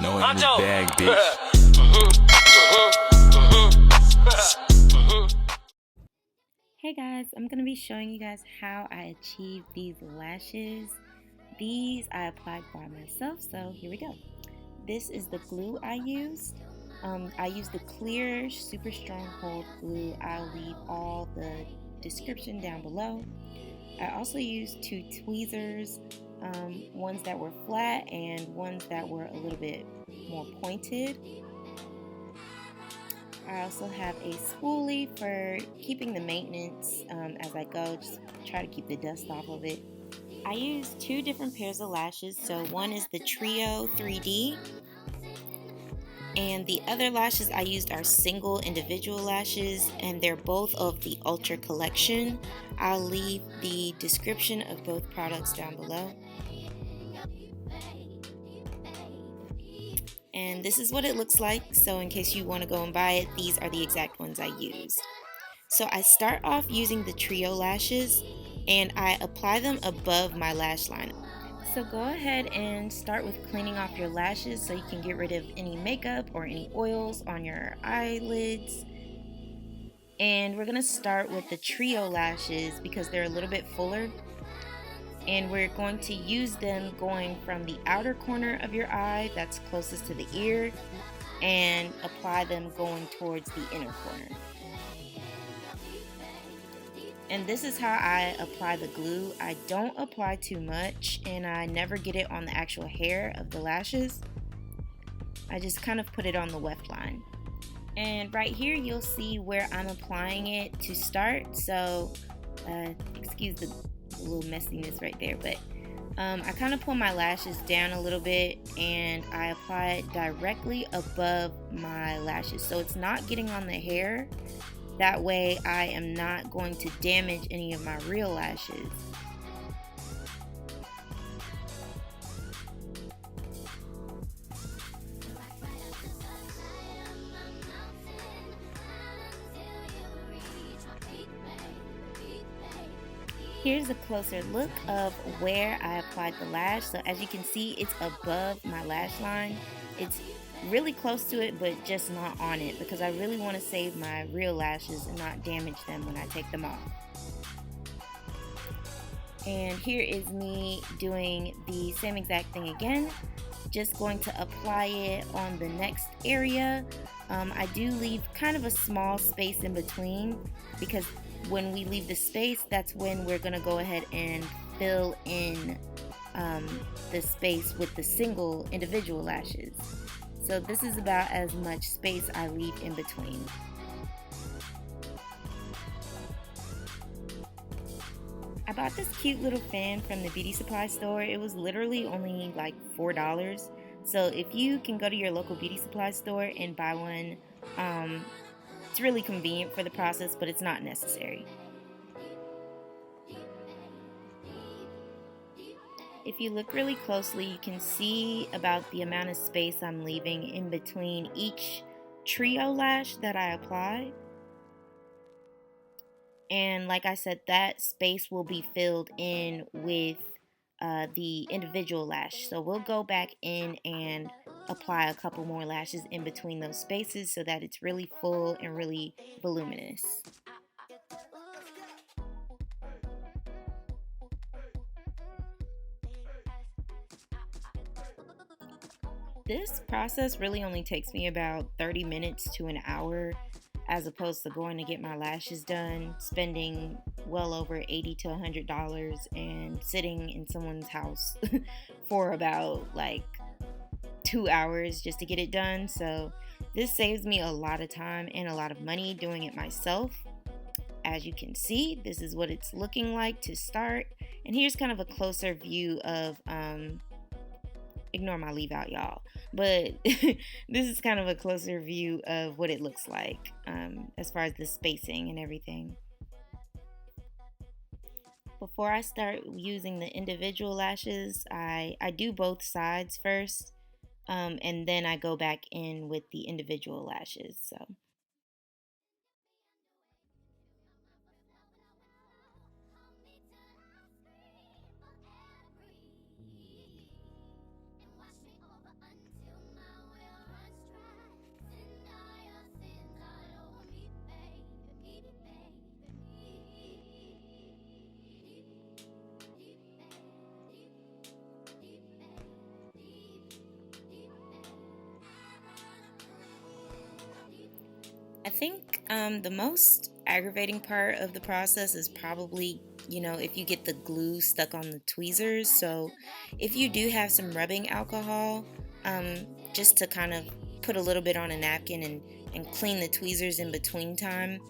No in this bag, bitch. Hey guys, I'm going to be showing you guys how I achieved these lashes. These I applied by myself, so here we go. This is the glue I used. I used the clear, super strong hold glue. I'll leave all the description down below. I also used two tweezers, ones that were flat and ones that were a little bit more pointed. I also have a spoolie for keeping the maintenance as I go, just try to keep the dust off of it. I used two different pairs of lashes, so one is the Trio 3D, and the other lashes I used are single individual lashes, and they're both of the Ultra collection. I'll leave the description of both products down below. And this is what it looks like, so in case you want to go and buy it, these are the exact ones I used. So I start off using the Trio lashes, and I apply them above my lash line. So go ahead and start with cleaning off your lashes so you can get rid of any makeup or any oils on your eyelids. And we're going to start with the Trio lashes because they're a little bit fuller. And we're going to use them going from the outer corner of your eye that's closest to the ear and apply them going towards the inner corner. And this is how I apply the glue. I don't apply too much, and I never get it on the actual hair of the lashes. I just kind of put it on the weft line. And right here you'll see where I'm applying it to start. So excuse the little messiness right there, but I kind of pull my lashes down a little bit and I apply it directly above my lashes, so it's not getting on the hair. That way I am not going to damage any of my real lashes. Here's a closer look of where I applied the lash. So as you can see, it's above my lash line. It's really close to it, but just not on it because I really want to save my real lashes and not damage them when I take them off. And here is me doing the same exact thing again. Just going to apply it on the next area. I do leave kind of a small space in between because when we leave the space, that's when we're going to go ahead and fill in the space with the single individual lashes. So this is about as much space I leave in between. I bought this cute little fan from the beauty supply store. It was literally only like $4. So if you can go to your local beauty supply store and buy one, it's really convenient for the process, but it's not necessary. If you look really closely, you can see about the amount of space I'm leaving in between each Trio lash that I apply. And like I said, that space will be filled in with the individual lash. So we'll go back in and apply a couple more lashes in between those spaces so that it's really full and really voluminous. This process really only takes me about 30 minutes to an hour, as opposed to going to get my lashes done, spending well over $80 to $100 and sitting in someone's house for about like 2 hours just to get it done. So this saves me a lot of time and a lot of money doing it myself. As you can see, this is what it's looking like to start. And here's kind of a closer view of ignore my leave out, y'all, but this is kind of a closer view of what it looks like as far as the spacing and everything. Before I start using the individual lashes, I do both sides first, and then I go back in with the individual lashes. So I think the most aggravating part of the process is probably, if you get the glue stuck on the tweezers. So if you do have some rubbing alcohol, just to kind of put a little bit on a napkin and clean the tweezers in between time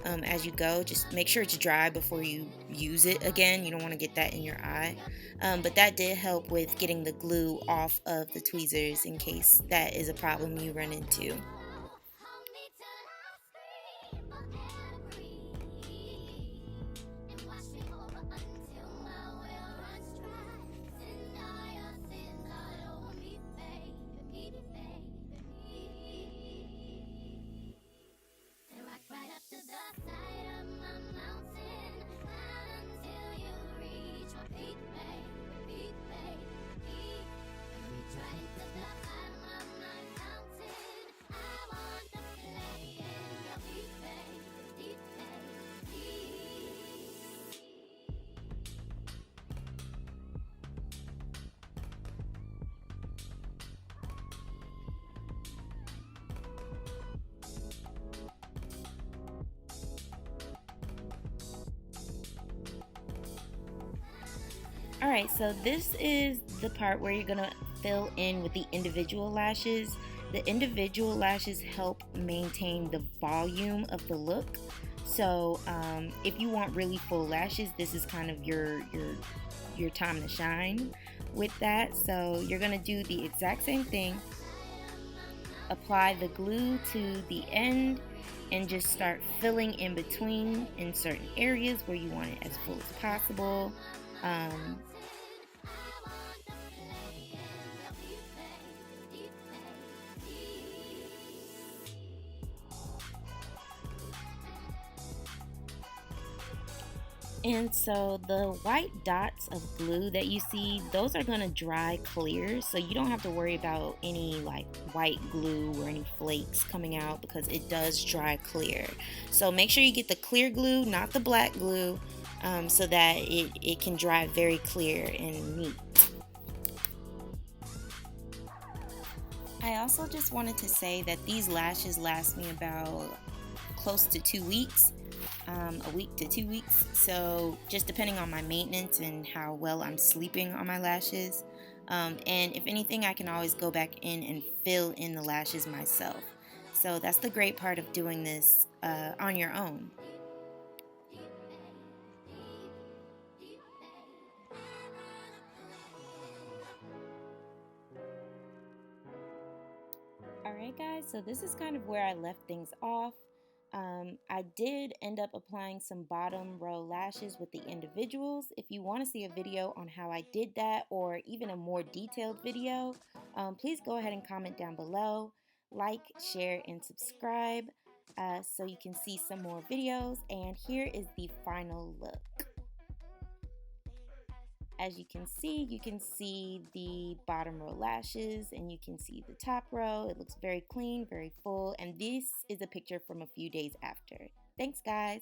as you go. Just make sure it's dry before you use it again. You don't want to get that in your eye. But that did help with getting the glue off of the tweezers in case that is a problem you run into. Alright, so this is the part where you're going to fill in with the individual lashes. The individual lashes help maintain the volume of the look. So if you want really full lashes, this is kind of your time to shine with that. So you're going to do the exact same thing. Apply the glue to the end and just start filling in between in certain areas where you want it as full as possible. And so the white dots of glue that you see, those are going to dry clear. So you don't have to worry about any like white glue or any flakes coming out because it does dry clear. So make sure you get the clear glue, not the black glue, so that it can dry very clear and neat. I also just wanted to say that these lashes last me about close to 2 weeks. A week to 2 weeks, so just depending on my maintenance and how well I'm sleeping on my lashes. And if anything, I can always go back in and fill in the lashes myself. So that's the great part of doing this on your own. Alright guys, so this is kind of where I left things off. I did end up applying some bottom row lashes with the individuals. If you want to see a video on how I did that or even a more detailed video, please go ahead and comment down below. Like, share, and subscribe so you can see some more videos. And here is the final look. As you can see the bottom row lashes and you can see the top row. It looks very clean, very full, and this is a picture from a few days after. Thanks, guys.